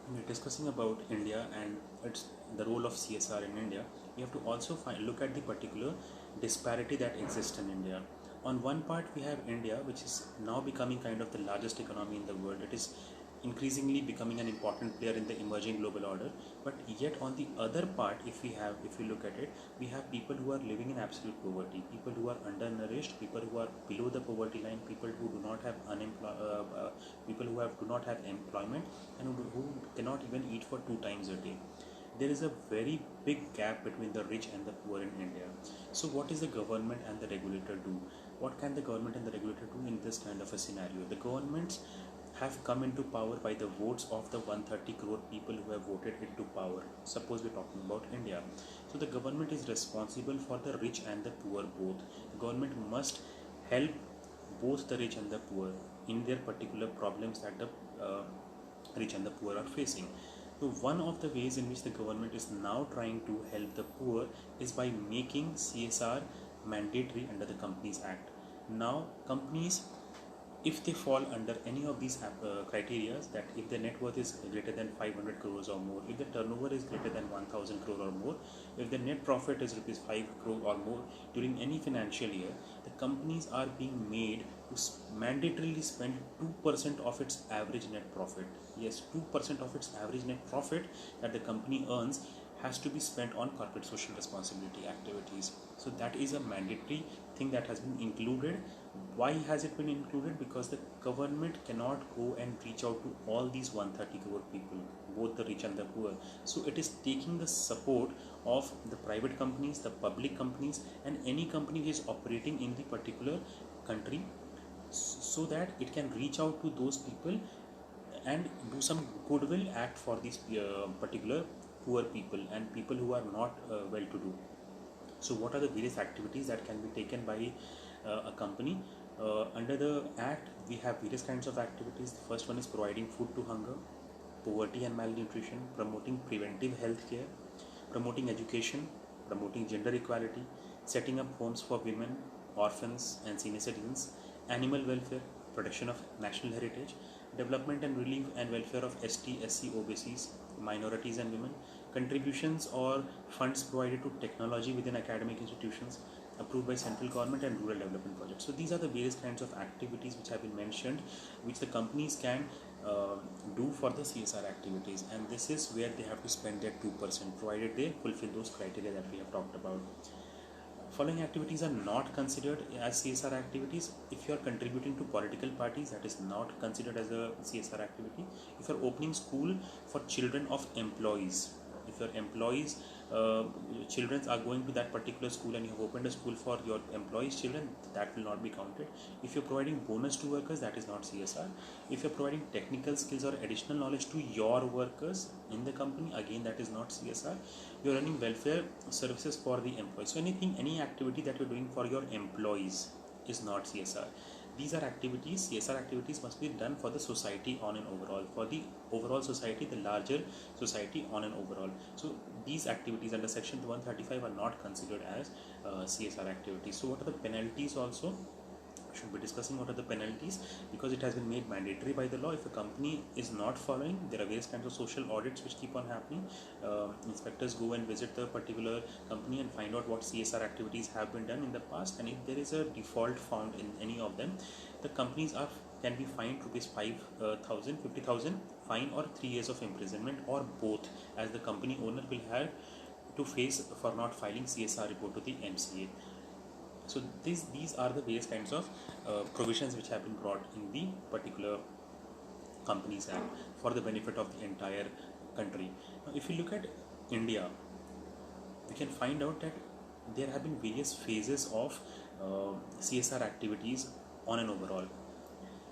When we're discussing about India and its the role of CSR in India, we have to also look at the particular disparity that exists in India. On one part, we have India, which is now becoming kind of the largest economy in the world. It is increasingly becoming an important player in the emerging global order. But yet, on the other part, if we look at it, we have people who are living in absolute poverty, people who are undernourished, people who are below the poverty line, people who do not have people who have do not have employment, and who cannot even eat for 2 times a day. There is a very big gap between the rich and the poor in India. So, what is the government and the regulator do? What can the government and the regulator do in this kind of a scenario? The governments have come into power by the votes of the 130 crore people who have voted into power. Suppose we're talking about India. So, the government is responsible for the rich and the poor both. The government must help both the rich and the poor in their particular problems that the rich and the poor are facing. So one of the ways in which the government is now trying to help the poor is by making CSR mandatory under the Companies Act. Now companies, if they fall under any of these criteria, that if the net worth is greater than 500 crores or more, if the turnover is greater than 1000 crore or more, if the net profit is rupees 5 crore or more during any financial year, the companies are being made to mandatorily spend 2% of its average net profit. Yes, 2% of its average net profit that the company earns has to be spent on corporate social responsibility activities. So that is a mandatory thing that has been included. Why has it been included? Because the government cannot go and reach out to all these 130 crore people, both the rich and the poor. So it is taking the support of the private companies, the public companies, and any company which is operating in the particular country, so that it can reach out to those people and do some goodwill act for these particular poor people and people who are not well to do. So what are the various activities that can be taken by a company? Under the act, we have various kinds of activities. The first one is providing food to hunger, poverty and malnutrition, promoting preventive health care, promoting education, promoting gender equality, setting up homes for women, orphans and senior citizens, animal welfare, protection of national heritage, development and relief and welfare of ST, SC, OBCs, minorities and women, contributions or funds provided to technology within academic institutions approved by central government and rural development projects. So these are the various kinds of activities which have been mentioned, which the companies can do for the CSR activities, and this is where they have to spend their 2% provided they fulfill those criteria that we have talked about. Following activities are not considered as CSR activities. If you are contributing to political parties, that is not considered as a CSR activity. If you are opening school for children of employees, if your employees children are going to that particular school and you have opened a school for your employees children, that will not be counted. If you're providing bonus to workers, that is not CSR. If you're providing technical skills or additional knowledge to your workers in the company, again that is not CSR. You're running welfare services for the employees. So any activity that you're doing for your employees is not CSR. These are activities, CSR activities must be done for the society on an overall, for the overall society, the larger society on an overall. So these activities under section 135 are not considered as CSR activities. So what are the penalties also? Should be discussing what are the penalties, because it has been made mandatory by the law. If a company is not following, there are various kinds of social audits which keep on happening. Inspectors go and visit the particular company and find out what CSR activities have been done in the past, and if there is a default found in any of them, the companies are can be fined rupees 5,000, 50,000 fine, or 3 years of imprisonment, or both, as the company owner will have to face for not filing CSR report to the MCA. So these are the various kinds of provisions which have been brought in the particular Companies Act for the benefit of the entire country. Now, if you look at India, we can find out that there have been various phases of CSR activities on an overall.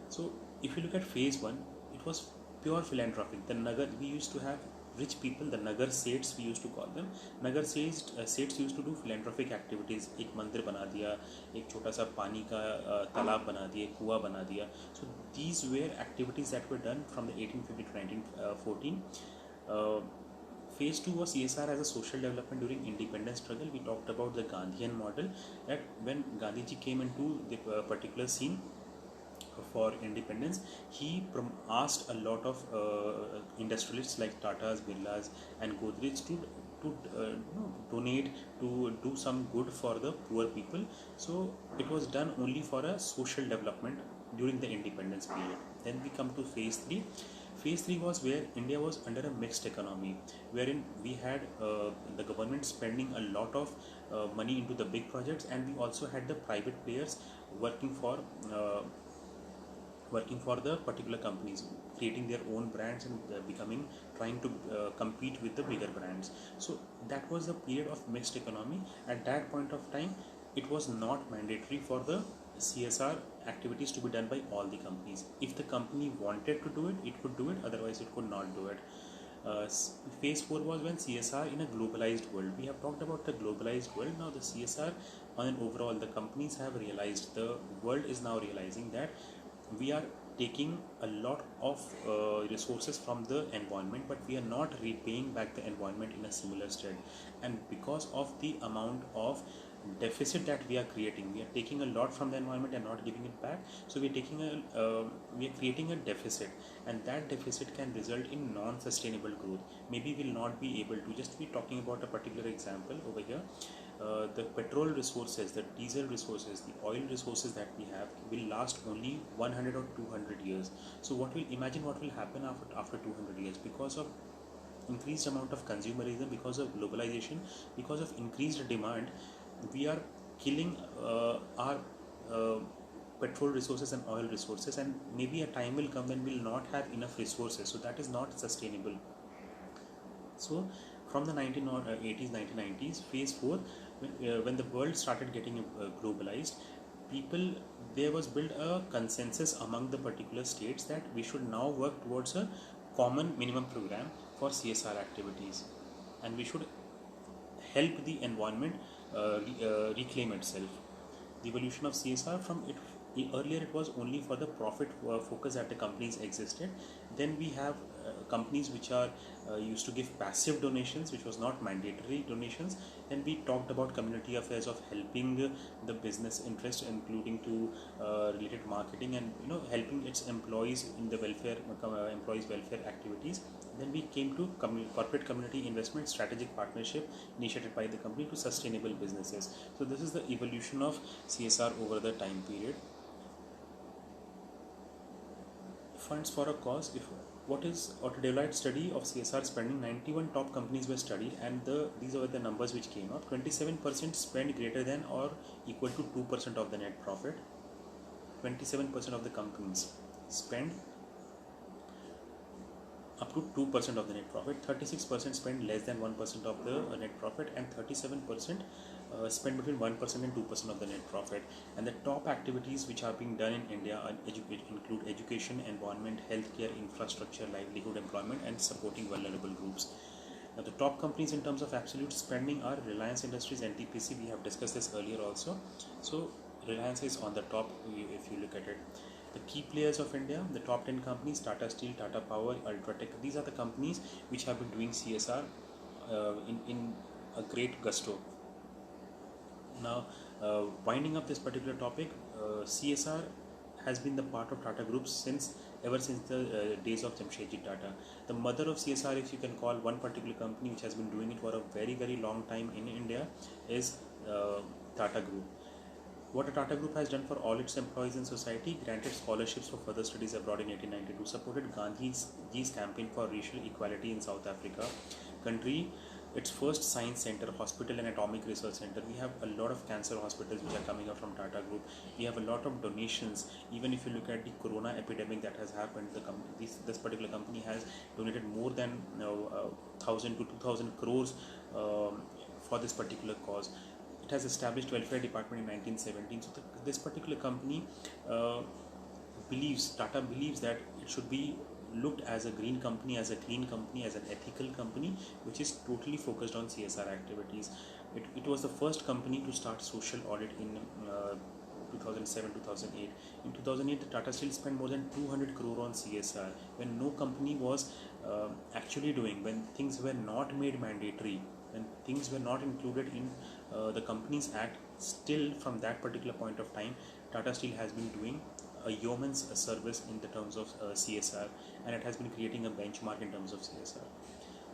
So if you look at phase one, it was pure philanthropic. The Nagar, we used to have rich people, the Nagar Seths we used to call them. Nagar Seths used to do philanthropic activities. एक मंदिर बना दिया, एक छोटा सा पानी का तालाब बना दिया, एक कुआं बना दिया. So these were activities that were done from the 1850 to 1914. Phase 2 was CSR as a social development during independence struggle. We talked about the Gandhian model, that when Gandhiji came into the particular scene, for independence, he asked a lot of industrialists like Tata's, Birlas, and Godrej to donate, to do some good for the poor people. So it was done only for a social development during the independence period. Then we come to phase 3. Phase 3 was where India was under a mixed economy, wherein we had the government spending a lot of money into the big projects, and we also had the private players working for uh, working for the particular companies, creating their own brands and trying to compete with the bigger brands. So that was the period of mixed economy. At that point of time, it was not mandatory for the CSR activities to be done by all the companies. If the company wanted to do it, it could do it, otherwise it could not do it. Phase 4 was when CSR in a globalized world. We have talked about the globalized world. Now the CSR on an overall, the companies have realized, the world is now realizing that we are taking a lot of resources from the environment, but we are not repaying back the environment in a similar state. And because of the amount of deficit that we are creating, we are taking a lot from the environment and not giving it back. So we are creating a deficit, and that deficit can result in non-sustainable growth. Maybe we'll not be able to, just be talking about a particular example over here. The petrol resources, the diesel resources, the oil resources that we have will last only 100 or 200 years. So imagine what will happen after 200 years, because of increased amount of consumerism, because of globalization, because of increased demand. We are killing our petrol resources and oil resources, and maybe a time will come when we'll not have enough resources. So that is not sustainable. So from the 1980s, 1990s, phase 4, when the world started getting globalized, people, there was built a consensus among the particular states that we should now work towards a common minimum program for CSR activities, and we should help the environment reclaim itself. The evolution of CSR from it, earlier it was only for the profit focus that the companies existed. Then we have companies which are used to give passive donations, which was not mandatory donations. Then we talked about community affairs of helping the business interest, including to related marketing, and helping its employees in the welfare employees welfare activities. Then we came to corporate community investment, strategic partnership initiated by the company to sustainable businesses. So this is the evolution of CSR over the time period. Funds for a cause. If what is a Deloitte study of CSR spending, 91 top companies were studied, and these are the numbers which came up. 27% spend greater than or equal to 2% of the net profit. 27% of the companies spend up to 2% of the net profit. 36% spend less than 1% of the net profit, and 37% spend between 1% and 2% of the net profit. And the top activities which are being done in India include education, environment, healthcare, infrastructure, livelihood, employment, and supporting vulnerable groups. Now the top companies in terms of absolute spending are Reliance Industries, NTPC. We have discussed this earlier also. So Reliance is on the top if you look at it. The key players of India, the top 10 companies: Tata Steel, Tata Power, Ultratech. These are the companies which have been doing CSR in a great gusto. Now, winding up this particular topic, CSR has been the part of Tata Group ever since the days of Jamshedji Tata. The mother of CSR, if you can call one particular company which has been doing it for a very, very long time in India, is Tata Group. What the Tata Group has done for all its employees in society: granted scholarships for further studies abroad in 1892, supported Gandhi's campaign for racial equality in South Africa country, its first science center, hospital, and atomic research center. We have a lot of cancer hospitals which are coming up from Tata Group. We have a lot of donations. Even if you look at the corona epidemic that has happened, this particular company has donated more than 1,000 to 2,000 crores for this particular cause. It has established welfare department in 1917. So this particular company Tata believes that it should be looked as a green company, as a clean company, as an ethical company, which is totally focused on CSR activities. It was the first company to start social audit in 2007-2008. In 2008, the Tata Steel spent more than 200 crore on CSR, when no company was actually doing, when things were not made mandatory, when things were not included in the Companies Act. Still, from that particular point of time, Tata Steel has been doing a yeoman's service in the terms of CSR, and it has been creating a benchmark in terms of CSR.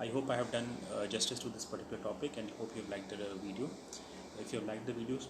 I hope I have done justice to this particular topic, and hope you have liked the video. If you have liked the videos,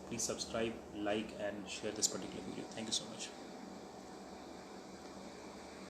please subscribe, like, and share this particular video. Thank you so much.